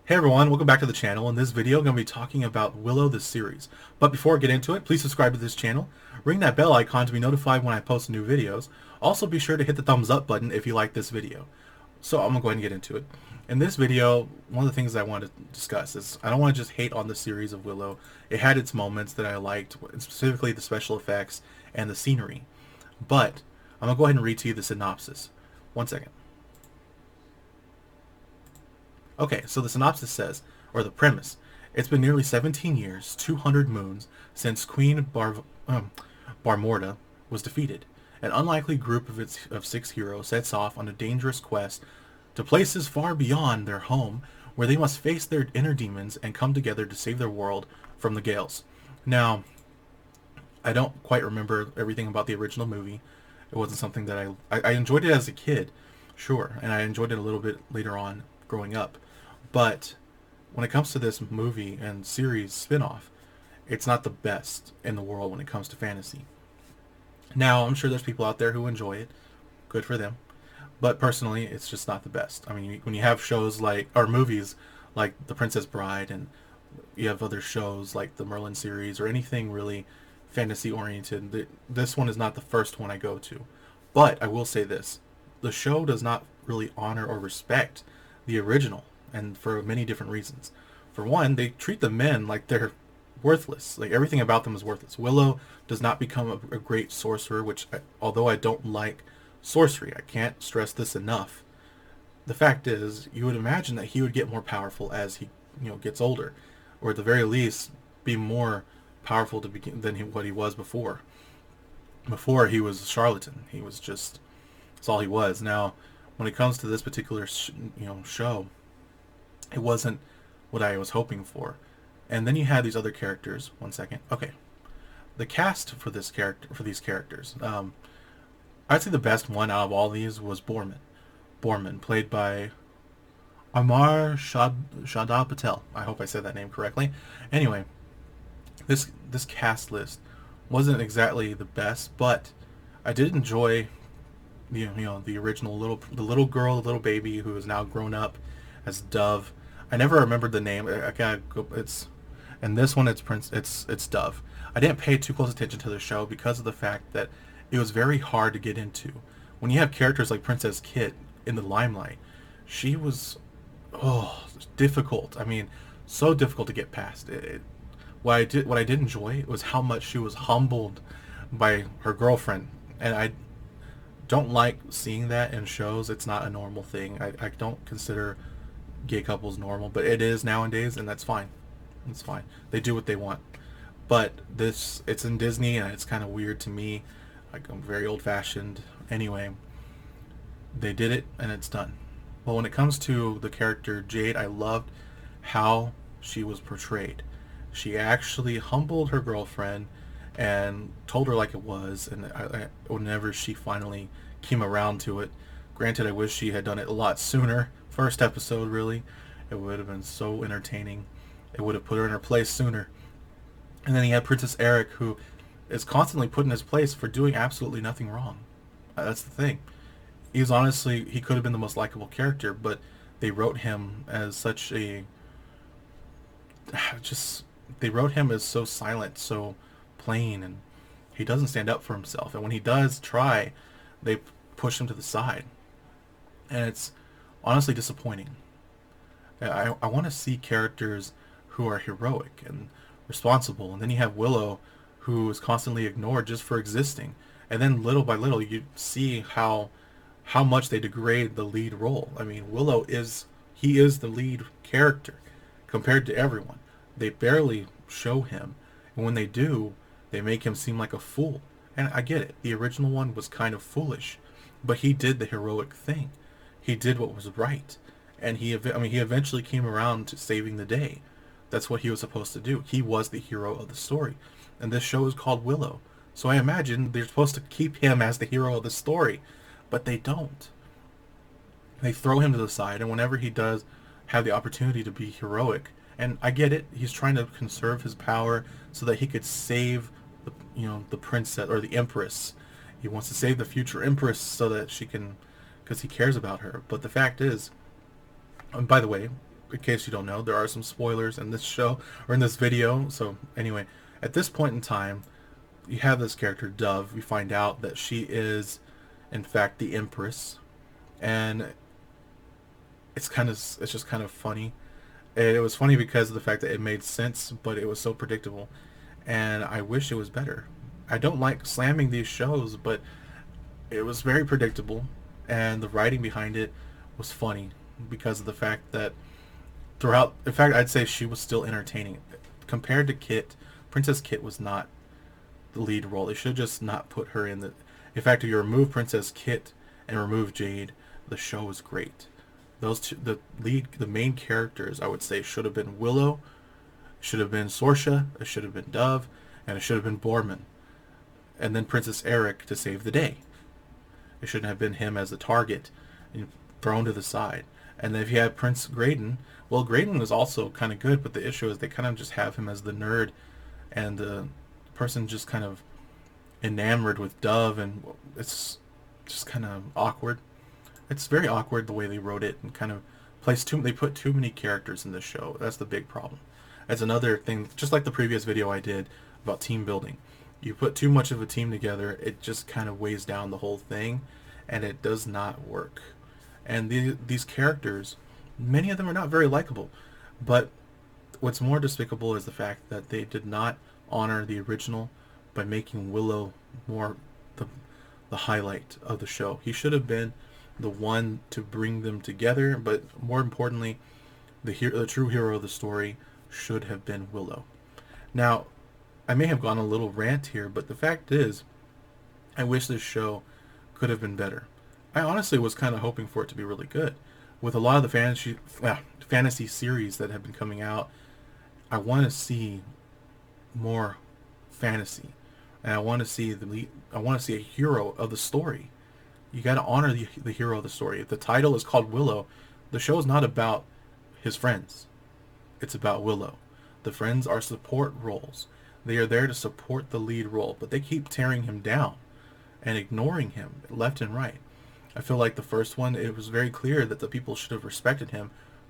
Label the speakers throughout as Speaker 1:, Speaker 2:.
Speaker 1: Hey everyone, welcome back to the channel. In this video, I'm going to be talking about Willow the series. But before I get into it, please subscribe to this channel. Ring that bell icon to be notified when I post new videos. Also be sure to hit the thumbs up button if you like this video. So I'm going to go ahead and get into it. In this video, one of the things I want to discuss is I don't want to just hate on the series of Willow. It had its moments that I liked, specifically the special effects and the scenery. But I'm going to go ahead and read to you the synopsis. One second. Okay, so the synopsis says, or the premise, it's been nearly 17 years, 200 moons, since Queen Barmorda was defeated. An unlikely group of 6 heroes sets off on a dangerous quest to places far beyond their home, where they must face their inner demons and come together to save their world from the Gales. Now, I don't quite remember everything about the original movie. It wasn't something that I enjoyed it as a kid, sure, and I enjoyed it a little bit later on growing up. But when it comes to this movie and series spin-off, it's not the best in the world when it comes to fantasy. Now, I'm sure there's people out there who enjoy it. Good for them. But personally, it's just not the best. I mean, when you have shows like, or movies like The Princess Bride, and you have other shows like the Merlin series, or anything really fantasy oriented, this one is not the first one I go to. But I will say this. The show does not really honor or respect the original, and for many different reasons. For one, they treat the men like they're worthless. Like everything about them is worthless. Willow does not become a great sorcerer, which, although I don't like sorcery, I can't stress this enough. The fact is, you would imagine that he would get more powerful as he, gets older, or at the very least, be more powerful than what he was before. Before, he was a charlatan. He was just, that's all he was. Now, when it comes to this particular show, it wasn't what I was hoping for. And then you had these other characters. One second. Okay. The cast for these characters. I'd say the best one out of all these was Borman. Borman, played by Shada Patel. I hope I said that name correctly. Anyway, this cast list wasn't exactly the best, but I did enjoy the original the little girl, the little baby who is now grown up as Dove. I never remembered the name. I gotta go. And this one it's Dove. I didn't pay too close attention to the show because of the fact that it was very hard to get into. When you have characters like Princess Kit in the limelight, she was difficult. I mean, so difficult to get past. What I did enjoy was how much she was humbled by her girlfriend, and I don't like seeing that in shows. It's not a normal thing. I don't consider gay couples normal, but it is nowadays, and that's fine. It's fine. They do what they want. But it's in Disney, and it's kind of weird to me. Like, I'm very old-fashioned. Anyway, they did it, and it's done. Well, when it comes to the character Jade, I loved how she was portrayed. She actually humbled her girlfriend and told her like it was, and whenever she finally came around to it, granted, I wish she had done it a lot sooner. First episode, really, it would have been so entertaining. It would have put her in her place sooner. And then he had Princess Eric, who is constantly put in his place for doing absolutely nothing wrong. That's the thing. He could have been the most likable character, but they wrote him as such a, they wrote him as so silent, so plain, and he doesn't stand up for himself. And when he does try, they push him to the side. And it's honestly disappointing. I want to see characters who are heroic and responsible, and then you have Willow, who is constantly ignored just for existing. And then little by little, you see how much they degrade the lead role. I mean, he is the lead character compared to everyone. They barely show him, and when they do, they make him seem like a fool. And I get it. The original one was kind of foolish, but he did the heroic thing. He did what was right, and he eventually came around to saving the day. That's what he was supposed to do. He was the hero of the story, and this show is called Willow. So I imagine they're supposed to keep him as the hero of the story, but they don't. They throw him to the side, and whenever he does have the opportunity to be heroic, and I get it, he's trying to conserve his power so that he could save the princess or the empress. He wants to save the future empress so that she can, because he cares about her. But the fact is, and by the way, in case you don't know, there are some spoilers in this show or in this video. So anyway, at this point in time, you have this character Dove. We find out that she is, in fact, the Empress, and it's just kind of funny. It was funny because of the fact that it made sense, but it was so predictable, and I wish it was better. I don't like slamming these shows, but it was very predictable, and the writing behind it was funny because of the fact that throughout, in fact, I'd say she was still entertaining. Compared to Kit, Princess Kit was not the lead role. They should just not put her in the... In fact, if you remove Princess Kit and remove Jade, the show is great. Those two, the main characters, I would say, should have been Willow, should have been Sorsha, it should have been Dove, and it should have been Borman. And then Princess Eric to save the day. It shouldn't have been him as the target and thrown to the side. And then if you have Prince Graydon, well, Graydon was also kind of good, but the issue is they kind of just have him as the nerd, and the person just kind of enamored with Dove, and it's just kind of awkward. It's very awkward the way they wrote it, and kind of they put too many characters in this show. That's the big problem. That's another thing, just like the previous video I did about team building. You put too much of a team together, it just kind of weighs down the whole thing, and it does not work. And these characters, many of them are not very likable, but what's more despicable is the fact that they did not honor the original by making Willow more the highlight of the show. He should have been the one to bring them together, but more importantly, the true hero of the story should have been Willow. Now, I may have gone a little rant here, but the fact is, I wish this show could have been better. I honestly was kind of hoping for it to be really good. With a lot of the fantasy series that have been coming out, I want to see more fantasy, and I want to see a hero of the story. You got to honor the hero of the story. If the title is called Willow, the show is not about his friends. It's about Willow. The friends are support roles. They are there to support the lead role, but they keep tearing him down and ignoring him left and right. I feel like the first one, it was very clear that the people should have respected him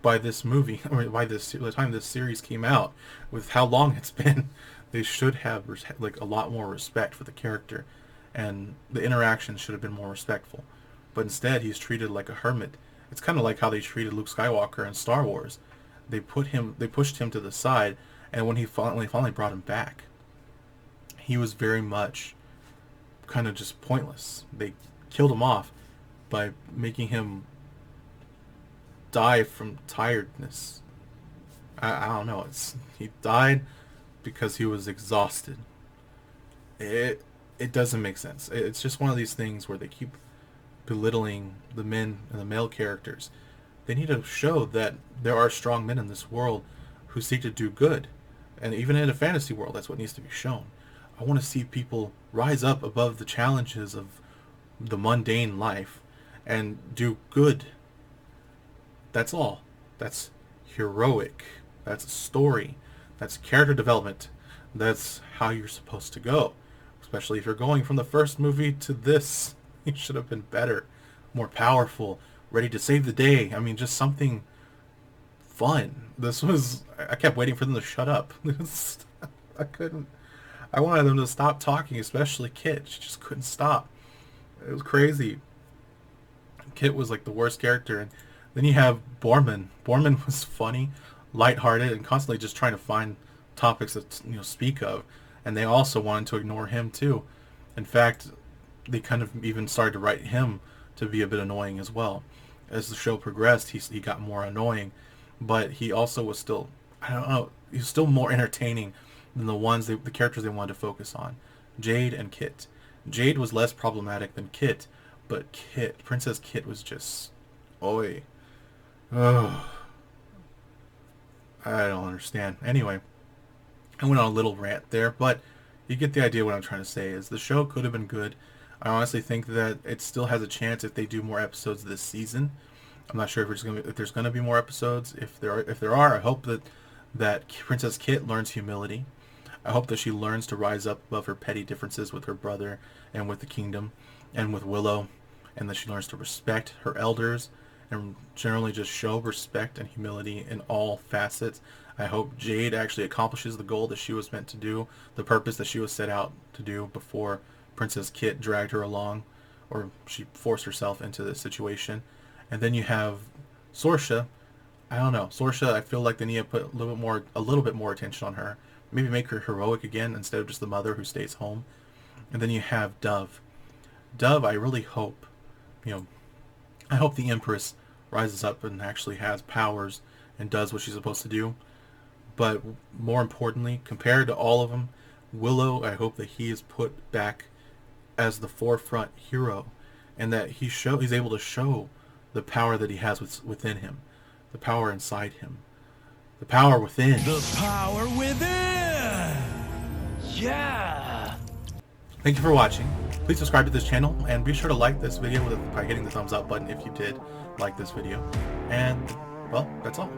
Speaker 1: by this movie, or by the time this series came out, with how long it's been. They should have like a lot more respect for the character, and the interactions should have been more respectful. But instead, he's treated like a hermit. It's kind of like how they treated Luke Skywalker in Star Wars. They pushed him to the side, and when he finally brought him back, he was very much kind of just pointless. They killed him off by making him die from tiredness. I don't know. He died because he was exhausted. It doesn't make sense. It's just one of these things where they keep belittling the men and the male characters. They need to show that there are strong men in this world who seek to do good. And even in a fantasy world, that's what needs to be shown. I want to see people rise up above the challenges of the mundane life and do good. That's all. That's heroic. That's a story. That's character development. That's how you're supposed to go. Especially if you're going from the first movie to this. You should have been better, more powerful, ready to save the day. I mean, just something fun. I kept waiting for them to shut up. I couldn't. I wanted them to stop talking, especially Kit. She just couldn't stop. It was crazy. Kit was like the worst character. And then you have Borman. Borman was funny, lighthearted, and constantly just trying to find topics to speak of. And they also wanted to ignore him too. In fact, they kind of even started to write him to be a bit annoying as well. As the show progressed, he got more annoying, but he also was still, I don't know, he was still more entertaining than the characters they wanted to focus on, Jade and Kit. Jade was less problematic than Kit, but Princess Kit was just, oi. Oh, I don't understand. Anyway, I went on a little rant there, but you get the idea. What I'm trying to say is the show could have been good. I honestly think that it still has a chance if they do more episodes this season. I'm not sure if there's going to be more episodes. If there are, I hope that Princess Kit learns humility. I hope that she learns to rise up above her petty differences with her brother and with the kingdom and with Willow, and that she learns to respect her elders and generally just show respect and humility in all facets. I hope Jade actually accomplishes the goal that she was meant to do, the purpose that she was set out to do before Princess Kit dragged her along, or she forced herself into this situation. And then you have Sorsha. I don't know. Sorsha, I feel like they need to put a little bit more attention on her. Maybe make her heroic again instead of just the mother who stays home. And then you have Dove. Dove, I really hope, I hope the Empress rises up and actually has powers and does what she's supposed to do. But more importantly, compared to all of them, Willow, I hope that he is put back as the forefront hero, and that he's able to show the power that he has within him, the power inside him, the power within.
Speaker 2: The power within! Yeah!
Speaker 1: Thank you for watching. Please subscribe to this channel, and be sure to like this video by hitting the thumbs up button if you did like this video. And, well, that's all.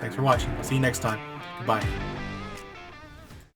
Speaker 1: Thanks for watching. I'll see you next time. Goodbye.